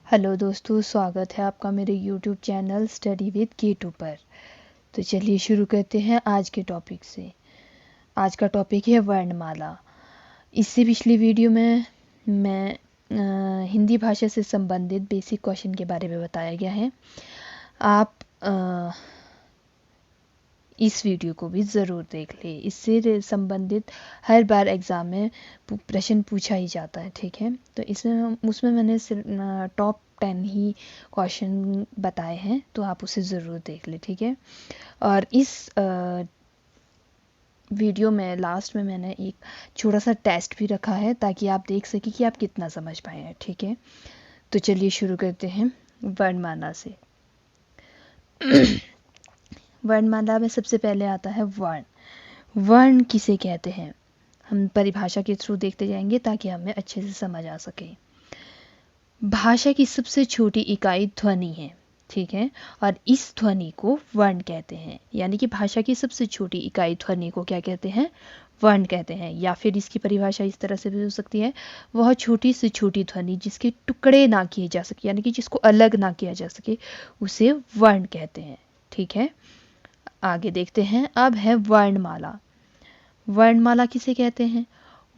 Hello दोस्तों, स्वागत है आपका मेरे यूट्यूब चैनल स्टडी विद केटू पर। तो चलिए शुरू करते हैं आज के टॉपिक से। आज का टॉपिक है वर्णमाला। इससे पिछली वीडियो में मैं हिंदी भाषा से संबंधित बेसिक क्वेश्चन के बारे में बताया गया है। आप इस वीडियो को भी ज़रूर देख लें। इससे संबंधित हर बार एग्ज़ाम में प्रश्न पूछा ही जाता है, ठीक है। तो उसमें मैंने टॉप 10 ही क्वेश्चन बताए हैं, तो आप उसे ज़रूर देख लें, ठीक है। और इस वीडियो में लास्ट में मैंने एक छोटा सा टेस्ट भी रखा है ताकि आप देख सकें कि आप कितना समझ पाए हैं, ठीक है। तो चलिए शुरू करते हैं वर्णमाला से। वर्णमाला में सबसे पहले आता है वर्ण। वर्ण किसे कहते हैं, हम परिभाषा के थ्रू देखते जाएंगे ताकि हमें अच्छे से समझ आ सके। भाषा की सबसे छोटी इकाई ध्वनि है, ठीक है। और इस ध्वनि को वर्ण कहते हैं, यानी कि भाषा की सबसे छोटी इकाई ध्वनि को क्या कहते हैं, वर्ण कहते हैं। या फिर इसकी परिभाषा इस तरह से भी हो सकती है, वह छोटी से छोटी ध्वनि जिसके टुकड़े ना किए जा सके, यानी कि जिसको अलग ना किया जा सके, उसे वर्ण कहते हैं, ठीक है। आगे देखते हैं, अब है वर्णमाला। वर्णमाला किसे कहते हैं,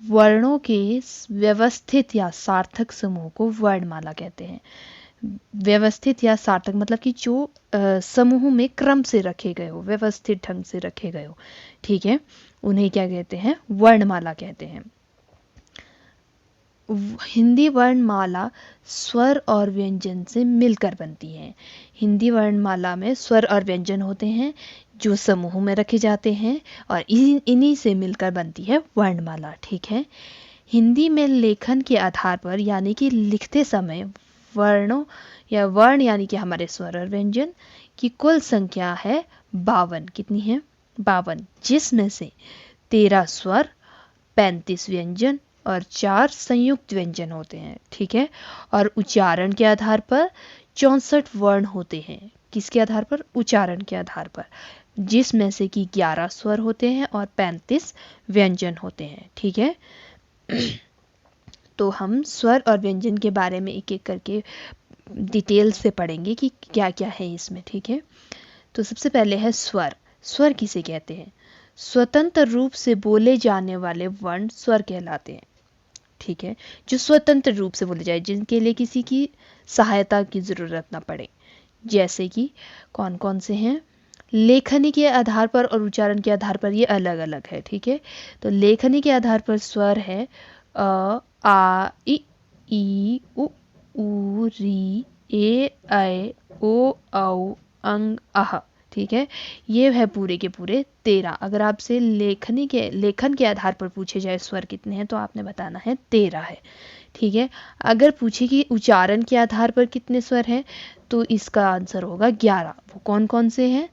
वर्णों के व्यवस्थित या सार्थक समूह को वर्णमाला कहते हैं। व्यवस्थित या सार्थक मतलब कि जो समूह में क्रम से रखे गए हो, व्यवस्थित ढंग से रखे गए हो, ठीक है, उन्हें क्या कहते हैं, वर्णमाला कहते हैं। हिंदी वर्णमाला स्वर और व्यंजन से मिलकर बनती है। हिंदी वर्णमाला में स्वर और व्यंजन होते हैं जो समूह में रखे जाते हैं और इन्हीं से मिलकर बनती है वर्णमाला, ठीक है। हिंदी में लेखन के आधार पर यानी कि लिखते समय वर्णों या वर्ण यानी कि हमारे स्वर और व्यंजन की कुल संख्या है 52। कितनी है, 52, जिसमें से 13 स्वर, 35 व्यंजन और 4 संयुक्त व्यंजन होते हैं, ठीक है। और उच्चारण के आधार पर 64 वर्ण होते हैं। किसके आधार पर, उच्चारण के आधार पर, जिसमें से कि 11 स्वर होते हैं और 35 व्यंजन होते हैं, ठीक है। तो हम स्वर और व्यंजन के बारे में एक एक करके डिटेल से पढ़ेंगे कि क्या क्या है इसमें, ठीक है। तो सबसे पहले है स्वर। स्वर किसे कहते हैं, स्वतंत्र रूप से बोले जाने वाले वर्ण स्वर कहलाते हैं, ठीक है। जो स्वतंत्र रूप से बोले जाए, जिनके लिए किसी की सहायता की ज़रूरत ना पड़े। जैसे कि कौन कौन से हैं, लेखनी के आधार पर और उच्चारण के आधार पर ये अलग अलग है, ठीक है। तो लेखनी के आधार पर स्वर है अ, आ, ई, उ, री, ए, ऐ, ओ, औ, अंग, अह, ठीक है। ये है पूरे के पूरे 13। अगर आपसे लेखन के आधार पर पूछे जाए स्वर कितने हैं, तो आपने बताना है 13 है, ठीक है। अगर पूछे कि उच्चारण के आधार पर कितने स्वर हैं, तो इसका आंसर होगा 11। वो कौन कौन से हैं,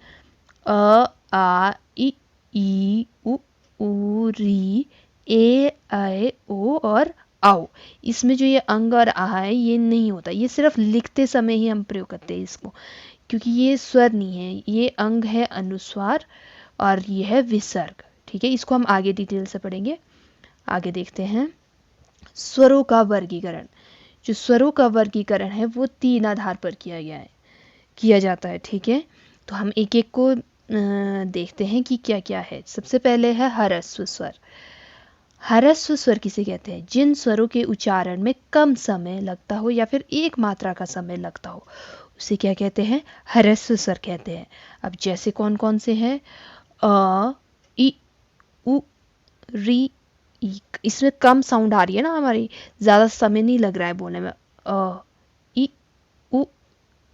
अ, आ, ई, उ, री, ए, ऐ, ओ और औ। इसमें जो ये अंग और आह है, ये नहीं होता, ये सिर्फ लिखते समय ही हम प्रयोग करते हैं इसको, क्योंकि ये स्वर नहीं है, ये अंग है अनुस्वार और ये है विसर्ग, ठीक है। इसको हम आगे डिटेल से पढ़ेंगे। आगे देखते हैं, स्वरों का वर्गीकरण। जो स्वरों का वर्गीकरण है वो 3 आधार पर किया जाता है, ठीक है। तो हम एक एक को देखते हैं कि क्या क्या है। सबसे पहले है ह्रस्व स्वर। ह्रस्व स्वर किसे कहते हैं, जिन स्वरों के उच्चारण में कम समय लगता हो या फिर एक मात्रा का समय लगता हो, उसे क्या कहते हैं, ह्रस्व स्वर कहते हैं। अब जैसे कौन कौन से हैं, अ, ई, उ, री, ई। इसमें कम साउंड आ रही है ना हमारी, ज़्यादा समय नहीं लग रहा है बोलने में, अ, ई, उ,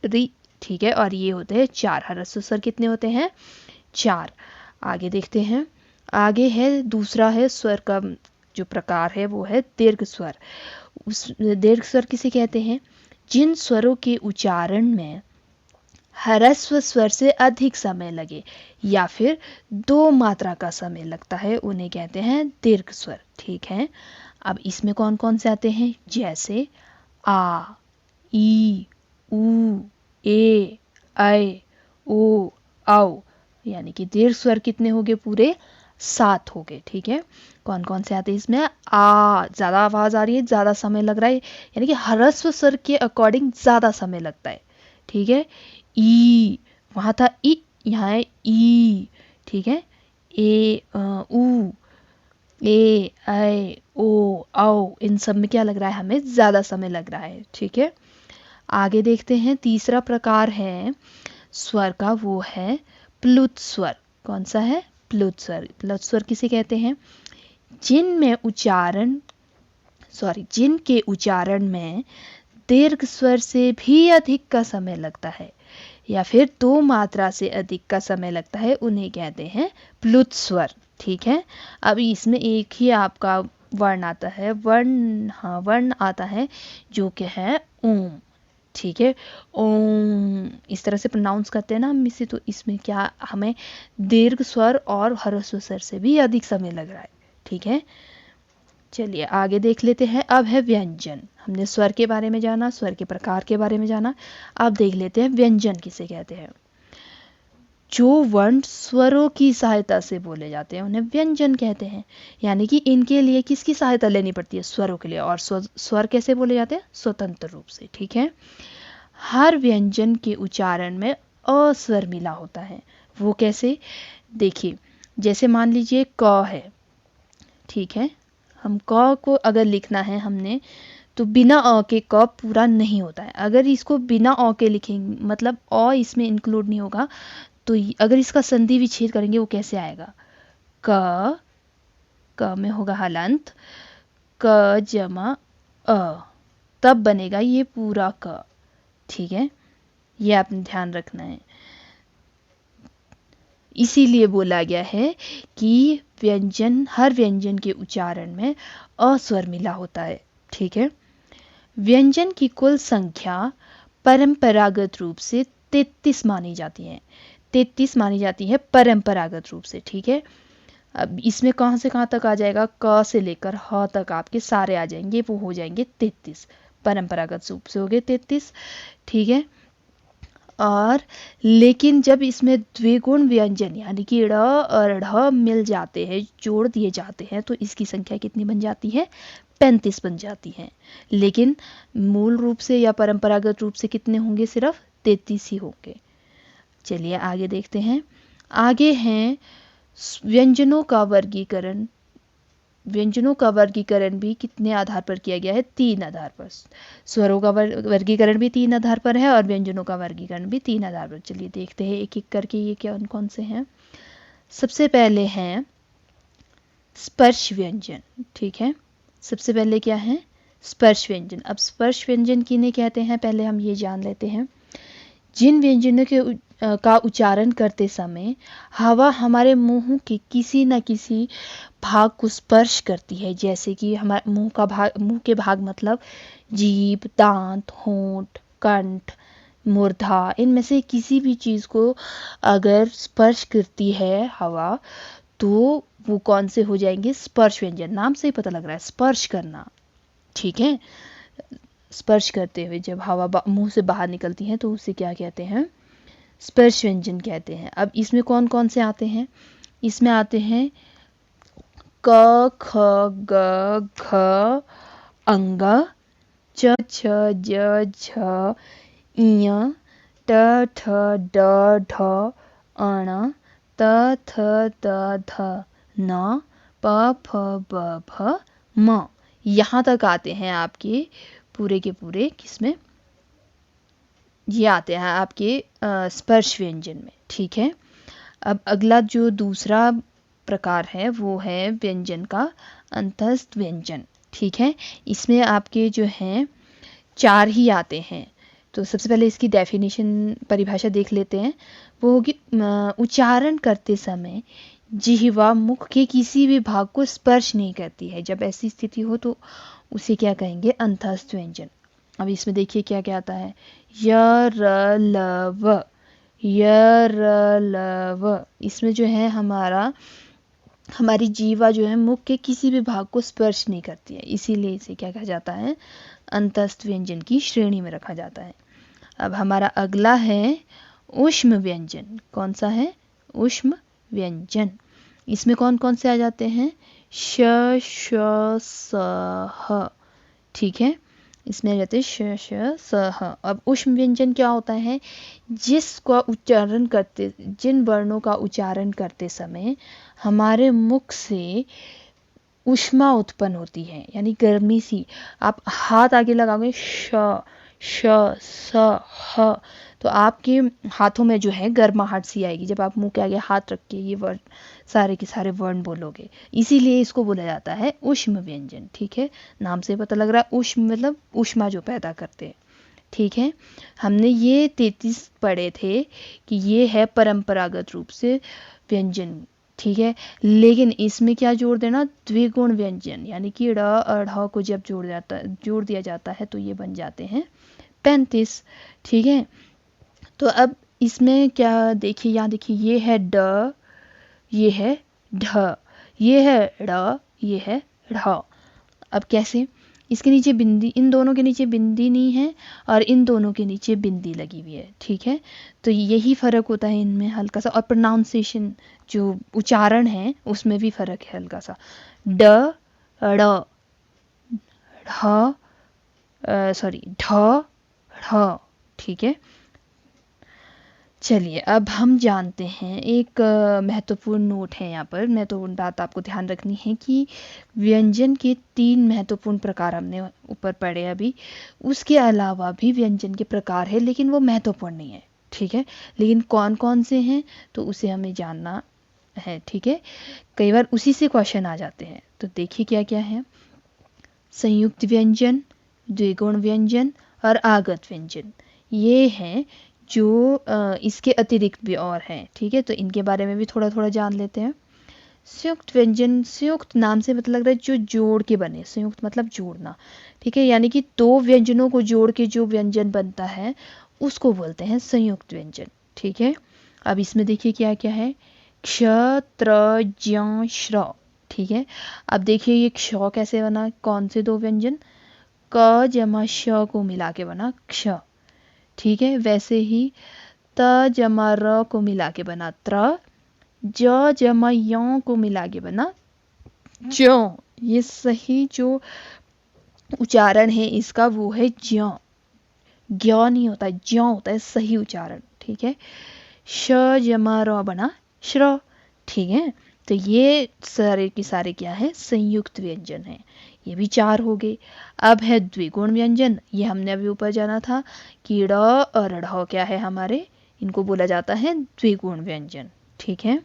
री, ठीक है। और ये होते हैं 4, ह्रस्व स्वर कितने होते हैं, 4। आगे देखते हैं, आगे है दूसरा है स्वर का जो प्रकार है वो है दीर्घ स्वर। उस दीर्घ स्वर किसे कहते हैं, जिन स्वरों के उच्चारण में ह्रस्व स्वर से अधिक समय लगे या फिर 2 मात्रा का समय लगता है, उन्हें कहते हैं दीर्घ स्वर, ठीक है। अब इसमें कौन कौन से आते हैं, जैसे आ, ई, उ, ऐ, ओ, औ, यानी कि दीर्घ स्वर कितने हो गए, पूरे 7 हो गए, ठीक है। कौन कौन से आते हैं इसमें? आ, ज़्यादा आवाज़ आ रही है, ज़्यादा समय लग रहा है, यानी कि ह्रस्व स्वर के अकॉर्डिंग ज़्यादा समय लगता है, ठीक है। ई, वहाँ था ई, यहाँ है ई, ठीक है। ए, ऊ, ए, ऐ, ओ, औ, इन सब में क्या लग रहा है? हमें ज़्यादा समय लग रहा है, ठीक है। आगे देखते हैं, तीसरा प्रकार है स्वर का, वो है प्लुत स्वर। कौन सा है? प्लुत स्वर। प्लुत स्वर किसे कहते हैं? जिनके उच्चारण में दीर्घ स्वर से भी अधिक का समय लगता है या फिर 2 मात्रा से अधिक का समय लगता है, उन्हें कहते हैं प्लुत स्वर, ठीक है। अब इसमें एक ही आपका वर्ण आता है, वर्ण आता है जो कि है ओम, ठीक है। ओम इस तरह से प्रोनाउंस करते हैं ना हम इसे, तो इसमें क्या हमें दीर्घ स्वर और ह्रस्व स्वर से भी अधिक समय लग रहा है, ठीक है। चलिए आगे देख लेते हैं। अब है व्यंजन। हमने स्वर के बारे में जाना, स्वर के प्रकार के बारे में जाना। अब देख लेते हैं व्यंजन किसे कहते हैं। जो वर्ण स्वरों की सहायता से बोले जाते हैं उन्हें व्यंजन कहते हैं। यानी कि इनके लिए किसकी सहायता लेनी पड़ती है? स्वरों के लिए। और स्वर कैसे बोले जाते हैं? स्वतंत्र रूप से, ठीक है। हर व्यंजन के उच्चारण में अ स्वर मिला होता है। वो कैसे? देखिए, जैसे मान लीजिए क है, ठीक है। हम क को अगर लिखना है हमने, तो बिना अ के क पूरा नहीं होता है। अगर इसको बिना अ के लिखेंगे, मतलब अ इसमें इंक्लूड नहीं होगा, तो अगर इसका संधि विच्छेद करेंगे वो कैसे आएगा? क में होगा हलंत, क जमा अ, तब बनेगा ये पूरा क, ठीक है। ये आपने ध्यान रखना है। इसीलिए बोला गया है कि हर व्यंजन के उच्चारण में अ स्वर मिला होता है, ठीक है। व्यंजन की कुल संख्या परंपरागत रूप से 33 मानी जाती है। 33 मानी जाती है परंपरागत रूप से, ठीक है। अब इसमें कहाँ से कहाँ तक आ जाएगा? क से लेकर ह तक आपके सारे आ जाएंगे, वो हो जाएंगे 33। परंपरागत रूप से हो गए 33, ठीक है। और लेकिन जब इसमें द्विगुण व्यंजन यानी कि ड़ और ढ मिल जाते हैं, जोड़ दिए जाते हैं, तो इसकी संख्या कितनी बन जाती है? 35 बन जाती है। लेकिन मूल रूप से या परंपरागत रूप से कितने होंगे? सिर्फ 33 ही होंगे। चलिए आगे देखते हैं। आगे हैं व्यंजनों का वर्गीकरण। व्यंजनों का वर्गीकरण भी कितने आधार पर किया गया है? 3 आधार पर। स्वरों का वर्गीकरण भी 3 आधार पर है और व्यंजनों का वर्गीकरण भी 3 आधार पर। चलिए देखते हैं एक एक करके ये क्या कौन से हैं। सबसे पहले हैं स्पर्श व्यंजन, ठीक है। सबसे पहले क्या है? स्पर्श व्यंजन। अब स्पर्श व्यंजन किन्हें कहते हैं पहले हम ये जान लेते हैं। जिन व्यंजनों का उच्चारण करते समय हवा हमारे मुंह के किसी न किसी भाग को स्पर्श करती है, जैसे कि हमारे मुंह के भाग मतलब जीभ, दांत, होंठ, कंठ, मूर्धा, इनमें से किसी भी चीज़ को अगर स्पर्श करती है हवा, तो वो कौन से हो जाएंगे? स्पर्श व्यंजन। नाम से ही पता लग रहा है, स्पर्श करना, ठीक है। स्पर्श करते हुए जब हवा मुंह से बाहर निकलती है तो उसे क्या कहते हैं? स्पर्श व्यंजन कहते हैं। अब इसमें कौन कौन से आते हैं? इसमें आते हैं क, ख, ग, घ, अंग, च, छ, ज, झ, इय, ट, ठ, ड, ढ, अण, त, थ, त, ध, न, प, फ, ब, भ, म। यहाँ तक आते हैं आपके पूरे के पूरे किसमें? ये आते हैं आपके स्पर्श व्यंजन में, ठीक है। अब अगला जो दूसरा प्रकार है वो है व्यंजन का अंतस्थ व्यंजन, ठीक है। इसमें आपके जो हैं 4 ही आते हैं। तो सबसे पहले इसकी डेफिनेशन, परिभाषा देख लेते हैं। वो होगी उच्चारण करते समय जिह्वा मुख के किसी भी भाग को स्पर्श नहीं करती है। जब ऐसी स्थिति हो तो उसे क्या कहेंगे? अंतस्थ व्यंजन। अब इसमें देखिए क्या क्या आता है। य, र, ल, व, य, र, ल, व। इसमें जो है हमारी जीवा जो है मुख के किसी भी भाग को स्पर्श नहीं करती है, इसीलिए इसे क्या कहा जाता है? अंतस्थ व्यंजन की श्रेणी में रखा जाता है। अब हमारा अगला है ऊष्म व्यंजन। कौन सा है? ऊष्म व्यंजन। इसमें कौन कौन से आ जाते हैं? श, श, स, ह, ठीक है, इसमें आ जाते हैं श, श, स, ह। अब ऊष्म व्यंजन क्या होता है? जिसका उच्चारण करते, जिन वर्णों का उच्चारण करते समय हमारे मुख से ऊष्मा उत्पन्न होती है, यानी गर्मी सी। आप हाथ आगे लगाओगे, श, श, स, ह, तो आपके हाथों में जो है गर्माहट सी आएगी जब आप मुंह के आगे हाथ रख के ये वर्ण, सारे के सारे वर्ण बोलोगे। इसीलिए इसको बोला जाता है ऊष्म व्यंजन, ठीक है। नाम से पता लग रहा है, ऊष्म मतलब ऊष्मा जो पैदा करते हैं, ठीक है। हमने ये 33 पढ़े थे कि ये है परंपरागत रूप से व्यंजन, ठीक है। लेकिन इसमें क्या जोड़ देना? द्विगुण व्यंजन, यानी कि ड़ और ढ को जब जोड़ दिया जाता है तो ये बन जाते हैं 35, ठीक है। तो अब इसमें क्या देखिए, यहाँ देखिए, ये है ड, ये है ढ, ये है ड़, ये है ढ। अब कैसे? इसके नीचे बिंदी, इन दोनों के नीचे बिंदी नहीं है और इन दोनों के नीचे बिंदी लगी हुई है, ठीक है। तो यही फ़र्क होता है इनमें हल्का सा, और प्रोनाउंसिएशन जो उच्चारण है उसमें भी फ़र्क है हल्का सा। ड, ड़, ढ, सॉरी ढ, ढ, ठीक है। चलिए अब हम जानते हैं एक महत्वपूर्ण नोट है यहाँ पर, महत्वपूर्ण बात आपको ध्यान रखनी है कि व्यंजन के 3 महत्वपूर्ण प्रकार हमने ऊपर पढ़े अभी। उसके अलावा भी व्यंजन के प्रकार है लेकिन वो महत्वपूर्ण नहीं है, ठीक है। लेकिन कौन कौन से हैं तो उसे हमें जानना है, ठीक है। कई बार उसी से क्वेश्चन आ जाते हैं, तो देखिए क्या क्या है। संयुक्त व्यंजन, द्विगुण व्यंजन और आगत व्यंजन, ये हैं जो इसके अतिरिक्त भी और हैं, ठीक है। तो इनके बारे में भी थोड़ा थोड़ा जान लेते हैं। संयुक्त व्यंजन, संयुक्त नाम से मतलब लग रहा है जो जोड़ के बने, संयुक्त मतलब जोड़ना, ठीक है। यानी कि 2 व्यंजनों को जोड़ के जो व्यंजन बनता है उसको बोलते हैं संयुक्त व्यंजन, ठीक है। अब इसमें देखिए क्या क्या है। क्ष, त्र, ज्ञ, श्र, ठीक है। अब देखिए ये क्ष कैसे बना, कौन से 2 व्यंजन? क जमा श को मिला के बना क्ष, ठीक है। वैसे ही त जमा र को मिला के बना त्र, ज जमा य को मिला के बना ज्यो। ये सही जो उच्चारण है इसका वो है ज्यो, ज्ञ नहीं होता, ज्यो होता है सही उच्चारण, ठीक है। श जमा र बना श्र, ठीक है। तो ये सारे के सारे क्या है? संयुक्त व्यंजन है। ये भी 4 हो गए। अब है द्विगुण व्यंजन, ये हमने अभी ऊपर जाना था कि ड़ और ढ क्या है हमारे, इनको बोला जाता है द्विगुण व्यंजन, ठीक है।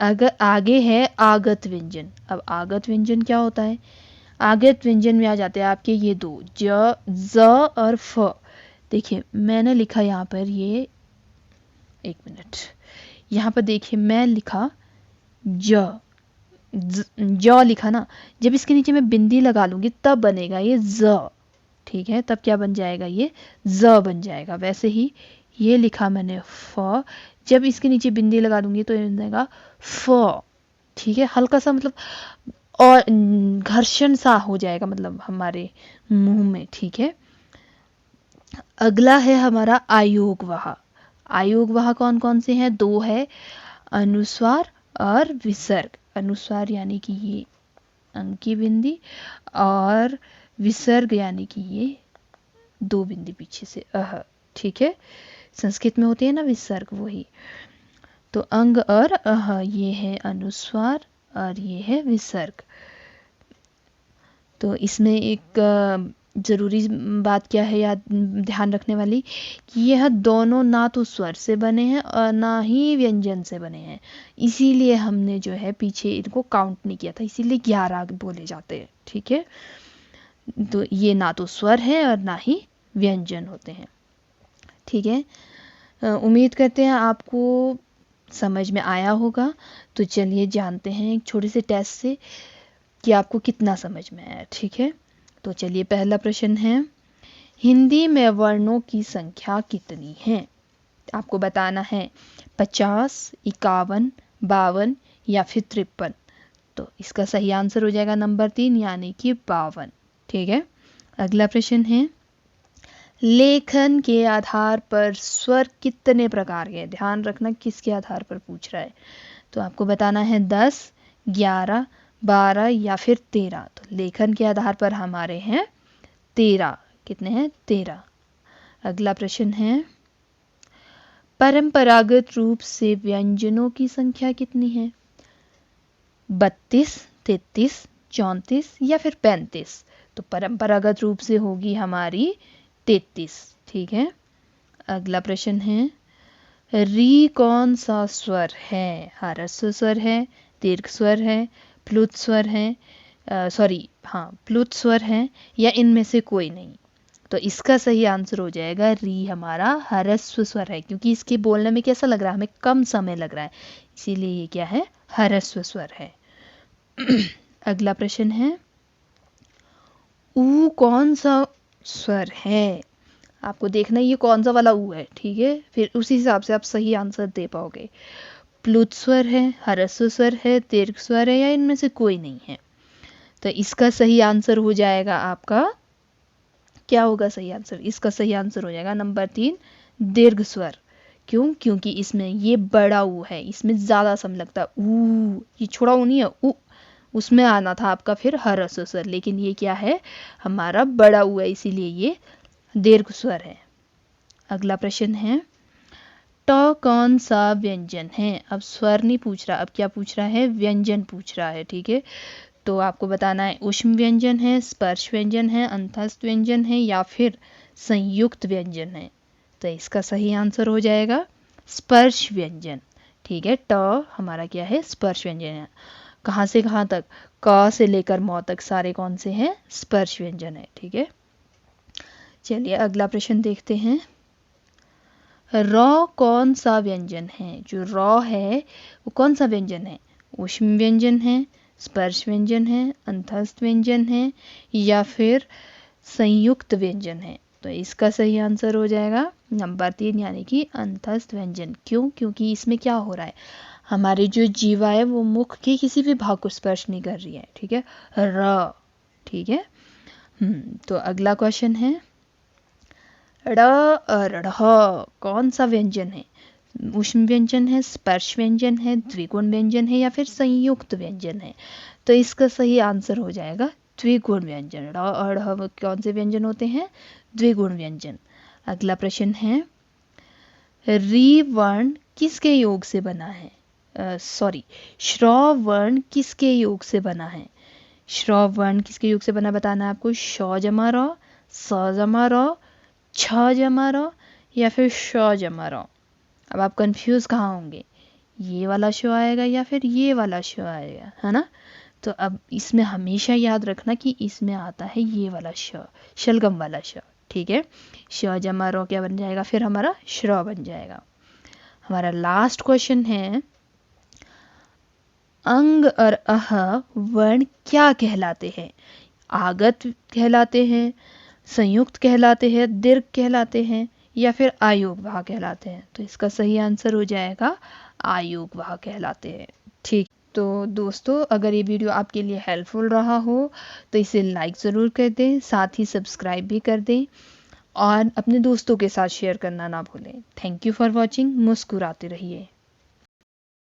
अगर आगे है आगत व्यंजन। अब आगत व्यंजन क्या होता है? आगत व्यंजन में आ जाते हैं आपके ये 2 ज, ज और फ। देखिए मैंने लिखा यहाँ पर ये, एक मिनट, यहाँ पर देखिए मैं लिखा ज, ज लिखा ना, जब इसके नीचे मैं बिंदी लगा लूंगी तब बनेगा ये ज, ठीक है। तब क्या बन जाएगा? ये ज बन जाएगा। वैसे ही ये लिखा मैंने फ, जब इसके नीचे बिंदी लगा दूंगी तो ये बनेगा फ, ठीक है। हल्का सा मतलब और घर्षण सा हो जाएगा मतलब हमारे मुंह में, ठीक है। अगला है हमारा आयोगवाह। आयोगवाह कौन कौन से हैं? 2 है, अनुस्वार और विसर्ग। अनुस्वार यानी कि ये अंक की बिंदी, और विसर्ग यानी कि ये 2 बिंदी पीछे से अह, ठीक है। संस्कृत में होती है ना विसर्ग, वही। तो अंग और अह, ये है अनुस्वार और ये है विसर्ग। तो इसमें एक ज़रूरी बात क्या है याद ध्यान रखने वाली, कि यह दोनों ना तो स्वर से बने हैं और ना ही व्यंजन से बने हैं। इसीलिए हमने जो है पीछे इनको काउंट नहीं किया था, इसीलिए 11 बोले जाते हैं, ठीक है। तो ये ना तो स्वर है और ना ही व्यंजन होते हैं, ठीक है। उम्मीद करते हैं आपको समझ में आया होगा। तो चलिए जानते हैं एक छोटे से टेस्ट से कि आपको कितना समझ में आया, ठीक है। तो चलिए पहला प्रश्न है, हिंदी में वर्णों की संख्या कितनी है? आपको बताना है 50, 51, 52 या फिर 53। तो इसका सही आंसर हो जाएगा नंबर 3 यानी कि 52, ठीक है। अगला प्रश्न है, लेखन के आधार पर स्वर कितने प्रकार के हैं? ध्यान रखना किसके आधार पर पूछ रहा है। तो आपको बताना है 10, 11, 12 या फिर 13। तो लेखन के आधार पर हमारे हैं 13। कितने हैं? 13। अगला प्रश्न है, परंपरागत रूप से व्यंजनों की संख्या कितनी है? 32, 33, 34 या फिर 35। तो परंपरागत रूप से होगी हमारी 33। ठीक है। अगला प्रश्न है, री कौन सा स्वर है? ह्रस्व स्वर है, दीर्घ स्वर है, प्लुत स्वर है, प्लुत स्वर है, या इनमें से कोई नहीं? तो इसका सही आंसर हो जाएगा री हमारा ह्रस्व स्वर है, क्योंकि इसके बोलने में कैसा लग रहा है? हमें कम समय लग रहा है, इसीलिए ये क्या है? ह्रस्व स्वर है। अगला प्रश्न है, ऊ कौन सा स्वर है? आपको देखना है ये कौन सा वाला ऊ है। ठीक है, फिर उसी हिसाब से आप सही आंसर दे पाओगे। प्लुत स्वर है, ह्रस्व स्वर है, दीर्घ स्वर है, या इनमें से कोई नहीं है? तो इसका सही आंसर हो जाएगा आपका, क्या होगा सही आंसर? इसका सही आंसर हो जाएगा नंबर 3, दीर्घ स्वर। क्यों? क्योंकि इसमें ये बड़ा ऊ है, इसमें ज़्यादा समय लगता है। ऊ, ये छोड़ा ऊ नहीं है, ऊ उसमें आना था आपका फिर ह्रस्व स्वर, लेकिन ये क्या है? हमारा बड़ा ऊ है, इसीलिए ये दीर्घ स्वर है। अगला प्रश्न है, ट कौन सा व्यंजन है? अब स्वर नहीं पूछ रहा, अब क्या पूछ रहा है? व्यंजन पूछ रहा है। ठीक है, तो आपको बताना है ऊष्म व्यंजन है, स्पर्श व्यंजन है, अंतस्थ व्यंजन है, या फिर संयुक्त व्यंजन है? तो इसका सही आंसर हो जाएगा स्पर्श व्यंजन। ठीक है, ट हमारा क्या है? स्पर्श व्यंजन है। कहाँ से कहाँ तक? क से लेकर मौ तक सारे कौन से हैं? स्पर्श व्यंजन है। ठीक है, चलिए अगला प्रश्न देखते हैं। रॉ कौन सा व्यंजन है? जो रॉ है वो कौन सा व्यंजन है? ऊष्म व्यंजन है, स्पर्श व्यंजन है, अंतस्थ व्यंजन है, या फिर संयुक्त व्यंजन है? तो इसका सही आंसर हो जाएगा नंबर 3, यानी कि अंतस्थ व्यंजन। क्यों? क्योंकि इसमें क्या हो रहा है? हमारी जो जीवा है वो मुख के किसी भी भाग को स्पर्श नहीं कर रही है। ठीक है, र। ठीक है, तो अगला क्वेश्चन है, ड़ और ढ़ कौन सा व्यंजन है? ऊष्म व्यंजन है, स्पर्श व्यंजन है, द्विगुण व्यंजन है, या फिर संयुक्त व्यंजन है? तो इसका सही आंसर हो जाएगा द्विगुण व्यंजन। ड़ और ढ़ कौन से व्यंजन होते हैं? द्विगुण व्यंजन। अगला प्रश्न है, री वर्ण किसके योग से बना है? श्रौ वर्ण किसके योग से बना है? श्रौ वर्ण किसके योग से बना बताना है आपको। श जमा र, स जमा र, छ जमा र, या फिर श जमा र? अब आप कंफ्यूज कहाँ होंगे? ये वाला श आएगा या फिर ये वाला श आएगा, है ना? तो अब इसमें हमेशा याद रखना कि इसमें आता है ये वाला श, शलगम वाला श। ठीक है, श जमा र क्या बन जाएगा? फिर हमारा श्र बन जाएगा। हमारा लास्ट क्वेश्चन है, अंग और अह वर्ण क्या कहलाते हैं? आगत कहलाते हैं, संयुक्त कहलाते हैं, दीर्घ कहलाते हैं, या फिर आयोगवाह कहलाते हैं? तो इसका सही आंसर हो जाएगा आयोगवाह कहलाते हैं। ठीक, तो दोस्तों अगर ये वीडियो आपके लिए हेल्पफुल रहा हो तो इसे लाइक ज़रूर कर दें, साथ ही सब्सक्राइब भी कर दें और अपने दोस्तों के साथ शेयर करना ना भूलें। Thank you for watching. मुस्कुराते रहिए।